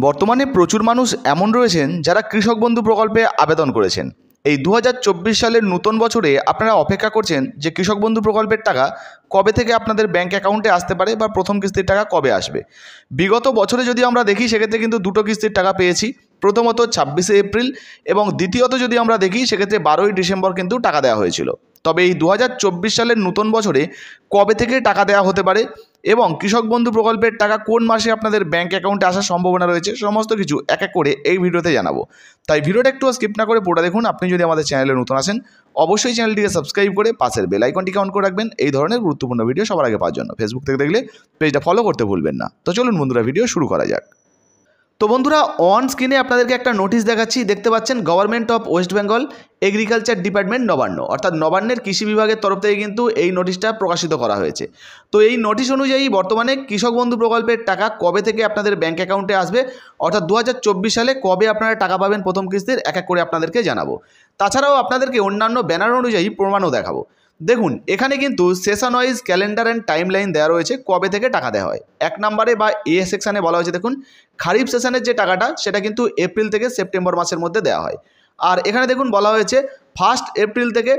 বর্তমানে প্রচুর মানুষ এমন রয়েছেন যারা কৃষক বন্ধু প্রকল্পে আবেদন করেছেন। এই 2024 সালের নতুন বছরে আপনারা অপেক্ষা করছেন যে কৃষক বন্ধু প্রকল্পের টাকা কবে থেকে আপনাদের ব্যাংক অ্যাকাউন্টে আসতে পারে বা প্রথম কিস্তির টাকা কবে আসবে। বিগত বছরে যদি আমরা দেখি সেক্ষেত্রে কিন্তু দুটো কিস্তির টাকা পেয়েছি, প্রথমত 26শে এপ্রিল এবং দ্বিতীয়ত যদি আমরা দেখি সেক্ষেত্রে 12ই ডিসেম্বর কিন্তু টাকা দেওয়া হয়েছিল। তবে এই 2024 সালের নতুন বছরে কবে থেকে টাকা দেওয়া হতে পারে এবং কৃষক বন্ধু প্রকল্পের টাকা কোন মাসে আপনাদের ব্যাংক অ্যাকাউন্টে আসার সম্ভাবনা রয়েছে সমস্ত কিছু এক এক করে এই ভিডিওতে জানাবো। তাই ভিডিওটা একটু স্কিপ না করে পুরোটা দেখুন। আপনি যদি আমাদের চ্যানেলে নতুন আসেন অবশ্যই চ্যানেলটিকে সাবস্ক্রাইব করে পাশের বেল আইকনটিকে অন করে রাখবেন এই ধরনের গুরুত্বপূর্ণ ভিডিও সবার আগে পাওয়ার জন্য। ফেসবুক থেকে দেখলে পেজটা ফলো করতে ভুলবেন না। তো চলুন বন্ধুরা ভিডিও শুরু করা যাক। তো বন্ধুরা অন স্ক্রিনে আপনাদেরকে একটা নোটিশ দেখাচ্ছি, দেখতে পাচ্ছেন government of West Bengal agriculture department Nabanna, অর্থাৎ নবান্নের কৃষি বিভাগের তরফ থেকে কিন্তু এই নোটিশটা প্রকাশিত করা হয়েছে। তো এই নোটিশ অনুযায়ী বর্তমানে কৃষক বন্ধু প্রকল্পের টাকা কবে থেকে আপনাদের ব্যাংক অ্যাকাউন্টে আসবে, অর্থাৎ 2024 সালে কবে আপনারা টাকা পাবেন প্রথম কিস্তির এক এক করে আপনাদেরকে জানাবো। তাছাড়াও আপনাদেরকে অন্যান্য ব্যানার অনুযায়ী প্রমাণও দেখাবো। দেখুন এখানে কিন্তু session wise calendar and time line দেওয়া রয়েছে কবে থেকে টাকা দেওয়া হয়। এক নম্বরে বা এ সেকশানে বলা হয়েছে, দেখুন খারিফ সেশনের যে টাকাটা সেটা কিন্তু এপ্রিল থেকে সেপ্টেম্বর মাসের মধ্যে দেওয়া হয়। আর এখানে দেখুন বলা হয়েছে 1 এপ্রিল থেকে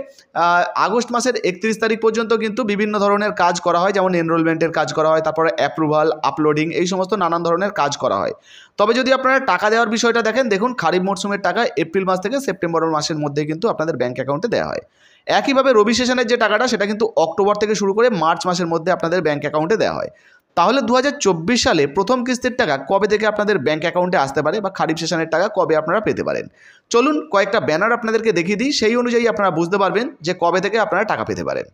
আগস্ট মাসের 31 তারিখ পর্যন্ত কিন্তু বিভিন্ন ধরনের কাজ করা হয়, যেমন এনরোলমেন্টের কাজ করা হয়, তারপরে অ্যাপ্রুভাল, আপলোডিং, এই সমস্ত নানান ধরনের কাজ করা হয়। তবে যদি আপনারা টাকা দেওয়ার বিষয়টা দেখেন, দেখুন খারিফ মরশুমের টাকা এপ্রিল মাস থেকে সেপ্টেম্বর মাসের মধ্যে কিন্তু আপনাদের ব্যাংক অ্যাকাউন্টে দেওয়া হয়। একইভাবে রবি সেশনের যে টাকাটা সেটা কিন্তু অক্টোবর থেকে শুরু করে মার্চ মাসের মধ্যে আপনাদের ব্যাংক অ্যাকাউন্টে দেওয়া হয়। তাহলে 2024 সালে প্রথম কিস্তির টাকা কবে থেকে আপনাদের ব্যাংক অ্যাকাউন্টে আসতে পারে বা খারিফ সেশনের টাকা কবে আপনারা পেতে পারেন, চলুন কয়েকটা ব্যানার আপনাদেরকে দেখিয়ে দিই, সেই অনুযায়ী আপনারা বুঝতে পারবেন যে কবে থেকে আপনারা টাকা পেতে পারেন।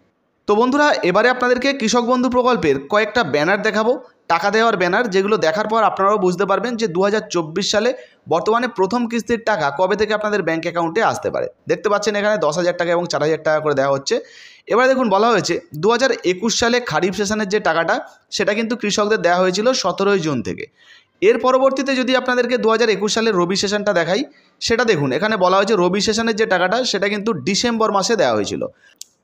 তো বন্ধুরা এবারে আপনাদেরকে কৃষক বন্ধু প্রকল্পের কয়েকটা ব্যানার দেখাবো, টাকা দেওয়ার ব্যানার, যেগুলো দেখার পর আপনারাও বুঝতে পারবেন যে 2024 সালে বর্তমানে প্রথম কিস্তির টাকা কবে থেকে আপনাদের ব্যাংক অ্যাকাউন্টে আসতে পারে। দেখতে পাচ্ছেন এখানে 10,000 টাকা এবং 4,000 টাকা করে দেওয়া হচ্ছে। এবার দেখুন বলা হয়েছে 2021 সালে খারিফ সেশনের যে টাকাটা সেটা কিন্তু কৃষকদের দেওয়া হয়েছিল 17ই জুন থেকে। এর পরবর্তীতে যদি আপনাদেরকে 2021 সালের রবি সেশনটা দেখাই, সেটা দেখুন এখানে বলা হয়েছে রবি সেশনের যে টাকাটা সেটা কিন্তু ডিসেম্বর মাসে দেওয়া হয়েছিল।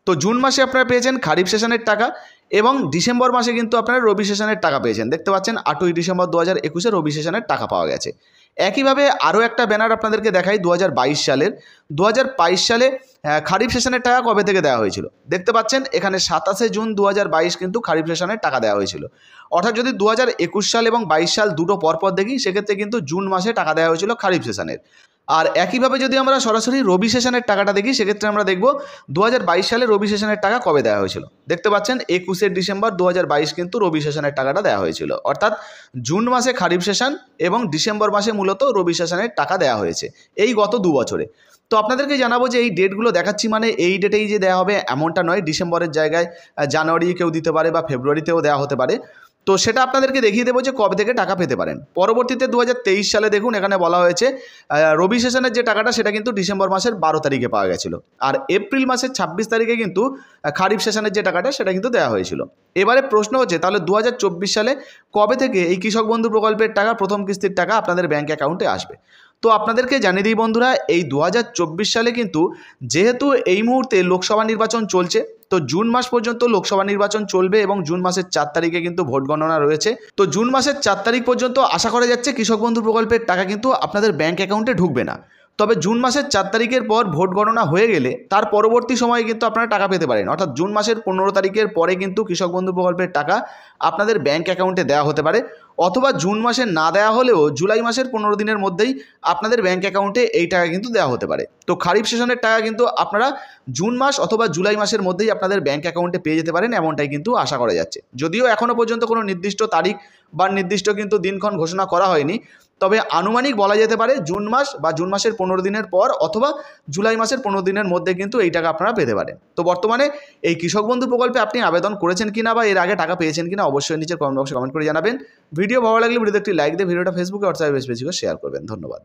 তো জুন মাসে আপনারা পেয়েছেন খারিফ সেশনের টাকা এবং ডিসেম্বর মাসে কিন্তু আপনারা রবি সেশনের টাকা পেয়েছেন। দেখতে পাচ্ছেন 8ই ডিসেম্বর 2021-এ রবি সেশনের টাকা পাওয়া গেছে। একইভাবে আরও একটা ব্যানার আপনাদেরকে দেখাই 2022 সালের। 2022 সালে খারিফ সেশনের টাকা কবে থেকে দেওয়া হয়েছিল, দেখতে পাচ্ছেন এখানে 27শে জুন 2022 কিন্তু খারিফ সেশনের টাকা দেওয়া হয়েছিল। অর্থাৎ যদি 2021 সাল এবং 22 সাল দুটো পরপর দেখি সেক্ষেত্রে কিন্তু জুন মাসে টাকা দেওয়া হয়েছিল খারিফ সেশনের। আর একইভাবে যদি আমরা সরাসরি রবি সেশনের টাকাটা দেখি সেক্ষেত্রে আমরা দেখব 2022 সালে রবি সেশনের টাকা কবে দেওয়া হয়েছিল। দেখতে পাচ্ছেন 21শে ডিসেম্বর 2022 কিন্তু রবি সেশনের টাকাটা দেওয়া হয়েছিল। অর্থাৎ জুন মাসে খারিফ সেশন এবং ডিসেম্বর মাসে মূলত রবি সেশনের টাকা দেওয়া হয়েছে এই গত 2 বছরে। তো আপনাদেরকে জানাবো যে এই ডেটগুলো দেখাচ্ছি মানে এই ডেটেই যে দেওয়া হবে এমনটা নয়, ডিসেম্বরের জায়গায় জানুয়ারি কেউ দিতে পারে বা ফেব্রুয়ারিতেও দেওয়া হতে পারে। তো সেটা আপনাদেরকে দেখিয়ে দেবো যে কবে থেকে টাকা পেতে পারেন। পরবর্তীতে 2023 সালে দেখুন এখানে বলা হয়েছে রবি সেশনের যে টাকাটা সেটা কিন্তু ডিসেম্বর মাসের 12 তারিখে পাওয়া গেছিলো, আর এপ্রিল মাসের 26 তারিখে কিন্তু খারিফ সেশনের যে টাকাটা সেটা কিন্তু দেওয়া হয়েছিল। এবারে প্রশ্ন হচ্ছে তাহলে 2024 সালে কবে থেকে এই কৃষক বন্ধু প্রকল্পের টাকা প্রথম কিস্তির টাকা আপনাদের ব্যাংক অ্যাকাউন্টে আসবে। তো আপনাদেরকে জানিয়ে দিই বন্ধুরা, এই 2024 সালে কিন্তু যেহেতু এই মুহূর্তে লোকসভা নির্বাচন চলছে, তো জুন মাস পর্যন্ত লোকসভা নির্বাচন চলবে এবং জুন মাসের 4 তারিখে কিন্তু ভোট গণনা রয়েছে। তো জুন মাসের 4 তারিখ পর্যন্ত আশা করা যাচ্ছে কৃষক বন্ধু প্রকল্পের টাকা কিন্তু আপনাদের ব্যাংক অ্যাকাউন্টে ঢুকবে না। তবে জুন মাসের 4 তারিখের পর ভোট গণনা হয়ে গেলে তার পরবর্তী সময়ে কিন্তু আপনারা টাকা পেতে পারেন। অর্থাৎ জুন মাসের 15 তারিখের পরে কিন্তু কৃষক বন্ধু প্রকল্পের টাকা আপনাদের ব্যাংক অ্যাকাউন্টে দেওয়া হতে পারে, অথবা জুন মাসে না দেওয়া হলেও জুলাই মাসের 15 দিনের মধ্যেই আপনাদের ব্যাংক অ্যাকাউন্টে এই টাকা কিন্তু দেওয়া হতে পারে। তো খারিফ সেশনের টাকা কিন্তু আপনারা জুন মাস অথবা জুলাই মাসের মধ্যেই আপনাদের ব্যাংক অ্যাকাউন্টে পেয়ে যেতে পারেন, এমনটাই কিন্তু আশা করা যাচ্ছে। যদিও এখনও পর্যন্ত কোনো নির্দিষ্ট তারিখ বা নির্দিষ্ট কিন্তু দিনক্ষণ ঘোষণা করা হয়নি, তবে আনুমানিক বলা যেতে পারে জুন মাস বা জুন মাসের 15 দিনের পর অথবা জুলাই মাসের 15 দিনের মধ্যে কিন্তু এই টাকা আপনারা পেতে পারেন। তো বর্তমানে এই কৃষক বন্ধু প্রকল্পে আপনি আবেদন করেছেন কিনা বা এর আগে টাকা পেয়েছেন কিনা অবশ্যই নিচে কমেন্ট বক্সে কমেন্ট করে জানাবেন। ভিডিও ভালো লাগলে ভিডিওতে একটি লাইক দিয়ে ভিডিওটা ফেসবুকে হোয়াটসঅ্যাপে বেশি বেশি করে শেয়ার করবেন। ধন্যবাদ।